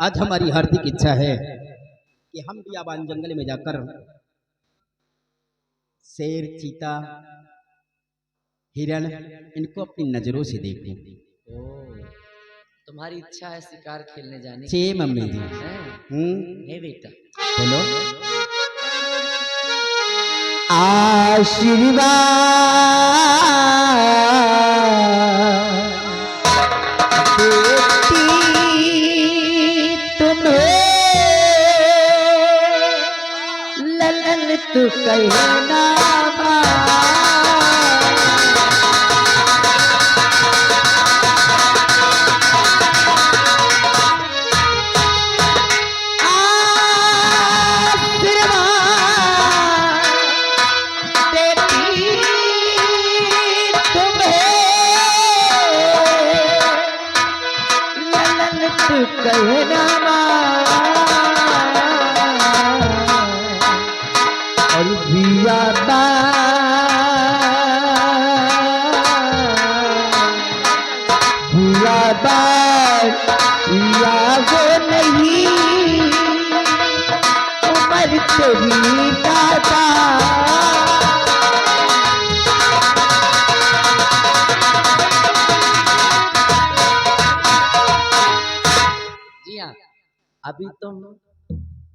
आज हमारी हार्दिक इच्छा है कि हम बियाबान जंगल में जाकर शेर, चीता, हिरण इनको अपनी नजरों से देखें। तुम्हारी इच्छा है शिकार खेलने जाने की? जी मम्मी जी। हे बेटा बोलो। आशीर्वाद देती तुम्हें ललन तू कहना कहना और बियाबा बियाबा याद नहीं उम्र तेरी दादा। अभी तुम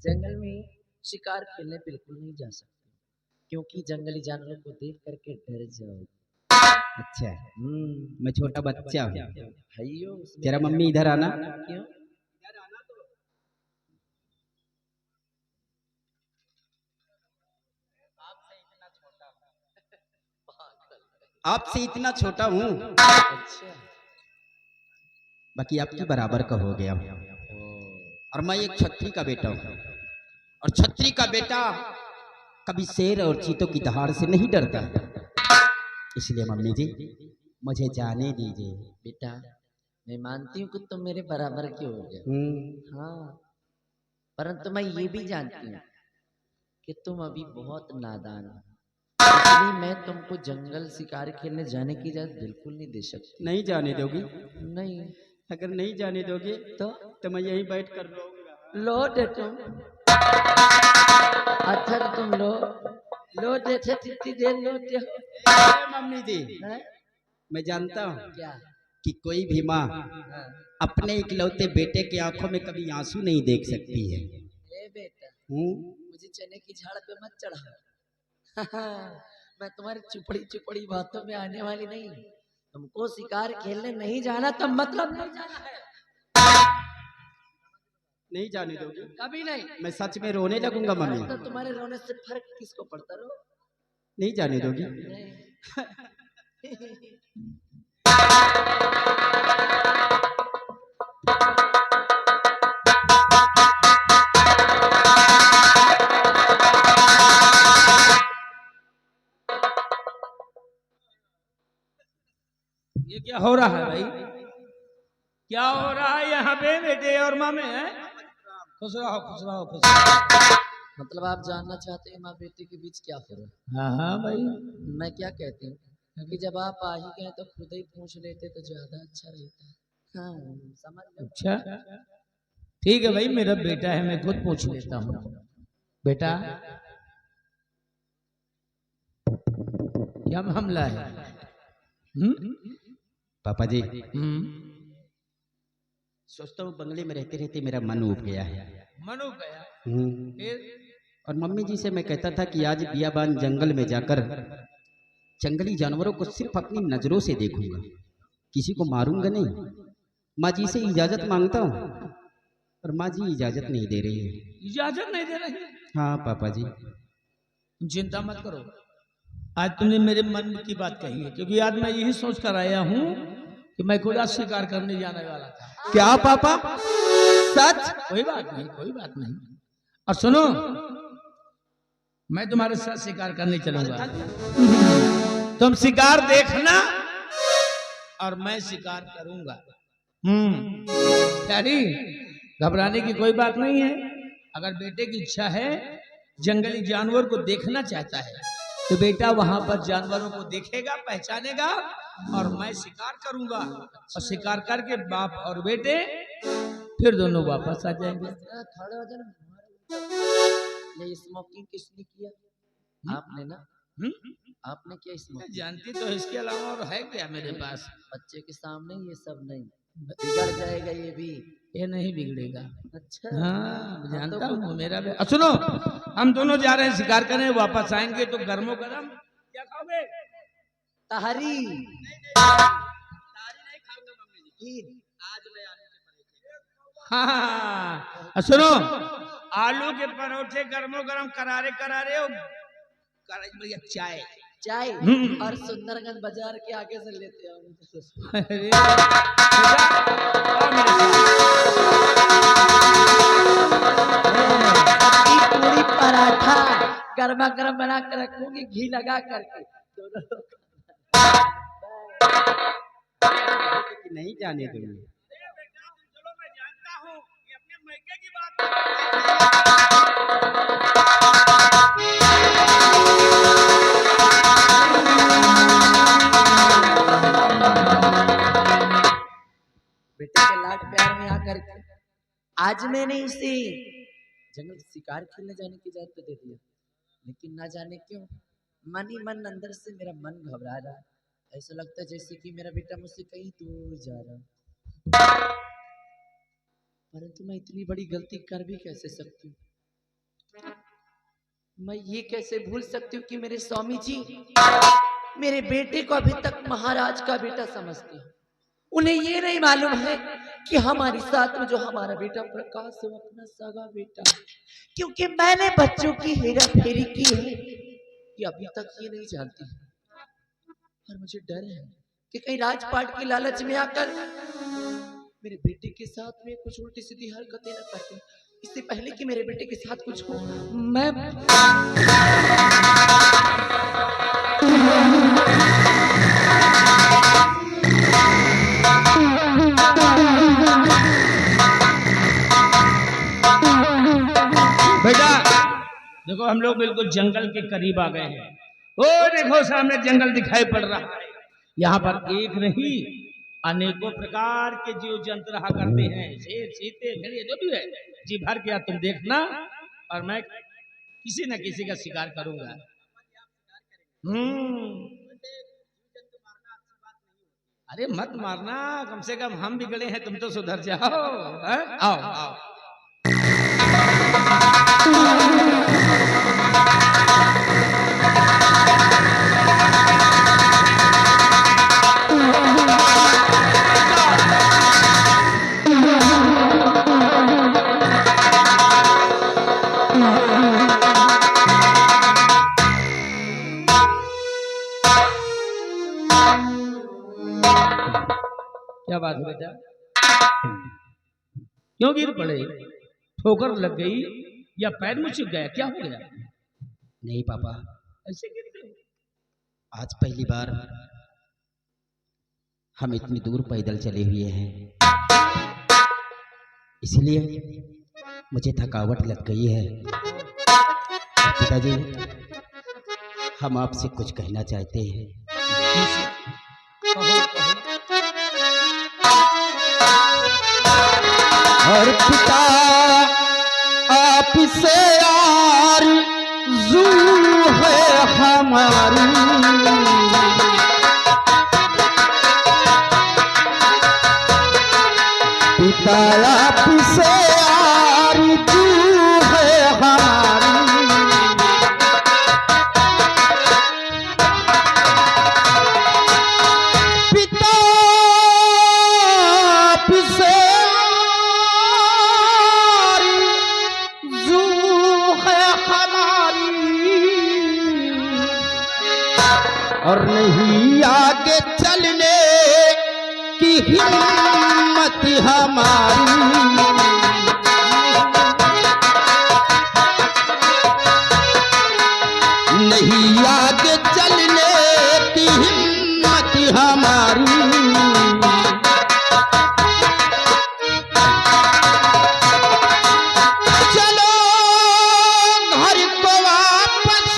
जंगल में शिकार खेलने बिल्कुल नहीं जा सकते, क्योंकि जंगली जानवरों को देख करके डर जाओ। अच्छा, मैं छोटा बच्चा हूँ। भाइयों जरा मम्मी इधर आना। क्यों? आपसे इतना छोटा हूँ। अच्छा, बाकी आपकी बराबर का हो गया हूँ। और मैं एक छत्री का बेटा हूँ, और छत्री का बेटा कभी शेर और चीतों की दहाड़ से नहीं डरता। इसलिए मम्मी जी मुझे जाने दीजिए। बेटा मैं मानती हूँ कि तुम मेरे बराबर के हो गए, हाँ, परंतु मैं ये भी जानती हूँ कि तुम अभी बहुत नादान हो, इसलिए मैं तुमको जंगल शिकार खेलने जाने की इजाजत बिल्कुल नहीं दे सकती। नहीं जाने दोगी? नहीं। अगर नहीं जाने दोगे तो मैं यहीं बैठ कर रहूंगा। लो डेटो, अच्छा तुम लो देते कितनी देर लोटे हो? मम्मी जी मैं जानता हूँ क्या कि कोई भी माँ अपने इकलौते बेटे के आंखों में कभी आंसू नहीं देख सकती है। ए बेटा मुझे चने की झाड़ पे मत चढ़ा। मैं तुम्हारी चुपड़ी चुपड़ी बातों में आने वाली नहीं। तुमको शिकार खेलने नहीं जाना तो मतलब नहीं जाना है। नहीं जाने दोगे? कभी नहीं। मैं सच में रोने लगूंगा मम्मी। तो तुम्हारे रोने से फर्क किसको पड़ता? रो नहीं जाने दोगी? ये क्या हो रहा है भाई? क्या हो रहा है यहाँ पे बेटे और माँ में? खुश रहो खुश रहो खुश रहो। मतलब आप जानना चाहते हैं माँ बेटे के बीच क्या हो रहा है? हाँ हाँ भाई। मैं क्या कहती हूँ कि जब आप आ ही गए तो खुद ही पूछ लेते तो ज्यादा अच्छा रहता है। हाँ समझ लो। अच्छा ठीक है भाई, मेरा बेटा है, मैं खुद पूछ लेता हूँ। बेटा क्या मामला है? पापा जी सोचता हूँ बंगले में रहते रहते मेरा मन उब गया है। मन उब गया? और मम्मी जी से मैं कहता था कि आज बियाबान जंगल में जाकर जंगली जानवरों को सिर्फ अपनी नजरों से देखूंगा, किसी को मारूंगा नहीं। माँ जी से इजाजत मांगता हूँ और माँ जी इजाजत नहीं दे रही है। इजाजत नहीं दे रही? हाँ पापा जी। तुम चिंता मत करो, आज तुमने मेरे मन की बात कही है, क्योंकि आज मैं यही सोच कर आया हूँ कि मैं खुद आज शिकार करने जाने वाला था। क्या पापा? सच? कोई बात नहीं कोई बात नहीं। और सुनो, मैं तुम्हारे साथ शिकार करने चलूंगा। तुम शिकार देखना और मैं शिकार करूंगा। यानी घबराने की कोई बात नहीं है। अगर बेटे की इच्छा है, जंगली जानवर को देखना चाहता है, तो बेटा वहां पर जानवरों को देखेगा, पहचानेगा और मैं शिकार करूंगा। और शिकार करके बाप और बेटे फिर दोनों वापस आ जाएंगे। खड़े हो जाना। ये स्मोकिंग किसने किया? आपने ना? आपने क्या स्मोकिंग? जानती तो इसके अलावा और है क्या मेरे पास? बच्चे के सामने ये सब नहीं, बिगड़ जाएगा ये भी। ये नहीं बिगड़ेगा। अच्छा हाँ जानता हूँ मेरा भी। सुनो, हम दोनों जा रहे हैं शिकार करने, वापस आएंगे तो गर्मो गर्म क्या खाओगे? तहरी। हाँ सुनो, आलू के परोठे गर्मो गर्म करारे करारे और बढ़िया चाय। चाय और सुंदरगंज बाजार के आगे से लेते हैं। अरे बेटा, आओ मेरे साथ। पूरी पराठा गर्मा गर्म बना कर रखूंगी, घी लगा करके दोनों लोग। कि नहीं जाने दूंगी। चलो मैं जानता हूँ ये अपने मैके की बात। बेटे के लाड प्यार में आकर के आज मैंने इसे जंगल शिकार खेलने जाने की इजाजत तो दे दिया, लेकिन ना जाने क्यों मन ही मन अंदर से मेरा मन घबरा रहा है। ऐसा लगता है जैसे कि मेरा बेटा मुझसे कहीं दूर जा रहा है। परंतु मैं इतनी बड़ी गलती कर भी कैसे सकती हूँ? मैं ये कैसे भूल सकती हूँ कि मेरे स्वामी जी मेरे बेटे को अभी तक महाराज का बेटा समझते हैं। उन्हें ये नहीं मालूम है कि हमारे साथ में जो हमारा बेटा प्रकाश है वो अपना सगा बेटा है। क्योंकि मैंने बच्चों की हेरा फेरी की है, ये अभी तक ये नहीं जानती है। और मुझे डर है कि कहीं राजपाट की लालच में आकर मेरे बेटे के साथ में कुछ उल्टी सीधी हरकतें न करते। इससे पहले कि मेरे बेटे के साथ कुछ हो, मैं बेटा देखो, हम लोग बिल्कुल जंगल के करीब आ गए हैं। ओ देखो सामने जंगल दिखाई पड़ रहा है। यहाँ पर एक नहीं अनेकों प्रकार के जीव जंतु रहा करते हैं, शेर चीते भेड़िए जो भी है जी भर के तुम देखना, और मैं किसी न किसी का शिकार करूंगा। अरे मत मारना, कम से कम हम बिगड़े हैं, तुम तो सुधर जाओ। आओ आओ। क्या बात है बेटा, क्यों गिर पड़े? ठोकर लग गई या पैर में चुभ गया? क्या हो गया? नहीं पापा, ऐसे गिर गए? आज पहली बार हम इतनी दूर पैदल चले हुए हैं, इसलिए मुझे थकावट लग गई है। पिताजी, हम आपसे कुछ कहना चाहते हैं। कहो, कहो। और पिता आपसे आरज़ू है हमारी, पिता आपसे आरज़ू है हमारी, पिता आपसे और नहीं आगे चलने की हिम्मत हमारी, नहीं आगे चलने की हिम्मत हमारी। चलो घर को वापस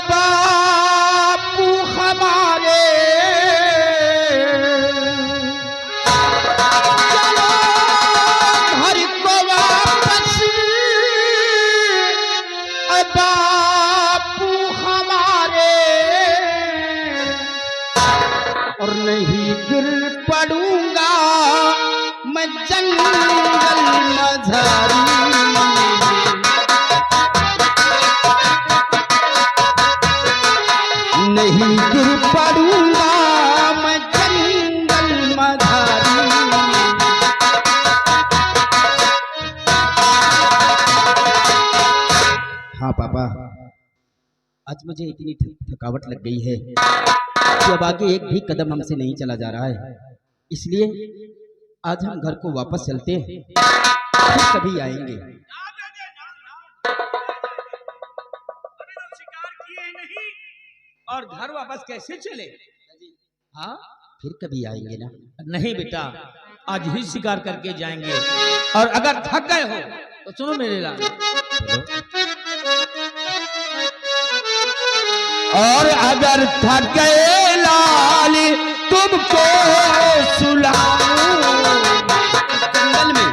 बापू हमारे, बापू हमारे, और नहीं गिर पड़ूंगा मैं जंगल मझारी। नहीं गिर पड़ूंगा मैं जंगल मझारी। हाँ पापा, आज मुझे इतनी थकावट लग गई है कि अब आगे एक भी कदम हमसे नहीं चला जा रहा है, इसलिए आज हम घर को वापस चलते हैं, फिर कभी आएंगे। और घर वापस कैसे चले? हाँ, फिर कभी आएंगे ना। नहीं बेटा, आज ही शिकार करके जाएंगे। और अगर थक गए हो तो सुनो मेरे लाल, और अगर थक गए लाल तुमको सुलाऊं जंगल में।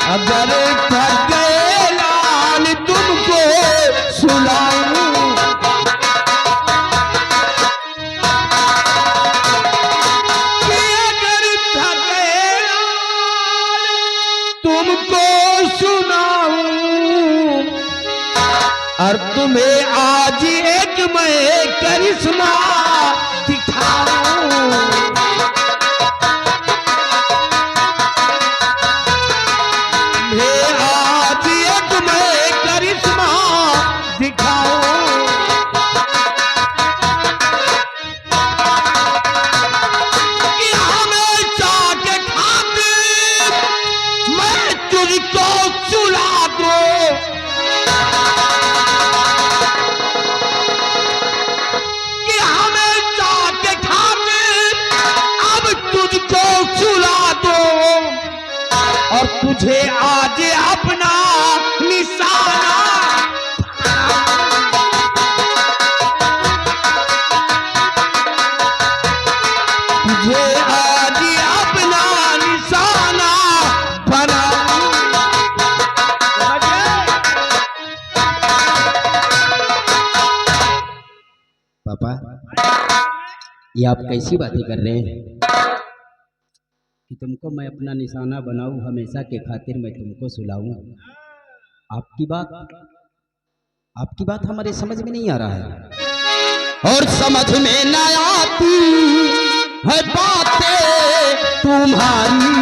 अगर थक गए लाल तुमको सुलाऊं, कि अगर थक गए लाल तुमको सुनाऊं, और तुम्हें आज एक मैं करिश्मा दिखाऊं। आज एक मैं करिश्मा दिखाऊं। कि हमेशा के खातिर मैं तुझको सुला दूं। कि हमेशा के खातिर अब तुझको सुला दूं, और तुझे आज अपना निशाना, तुझे आज अपना निशाना बनाऊं। पापा, ये आप कैसी बातें कर रहे हैं कि तुमको मैं अपना निशाना बनाऊं, हमेशा के खातिर मैं तुमको सुलाऊं? आपकी बात हमारे समझ में नहीं आ रहा है, और समझ में न आती है बातें तुम्हारी।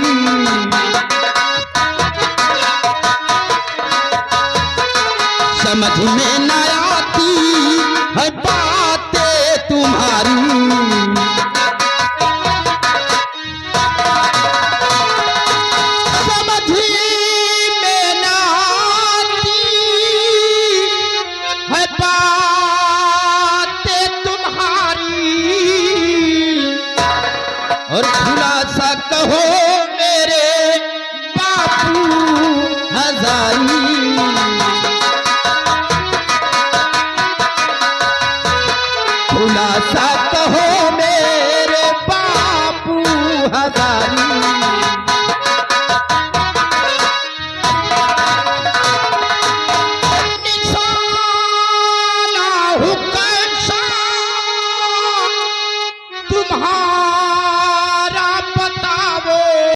समझ में न आती है बातें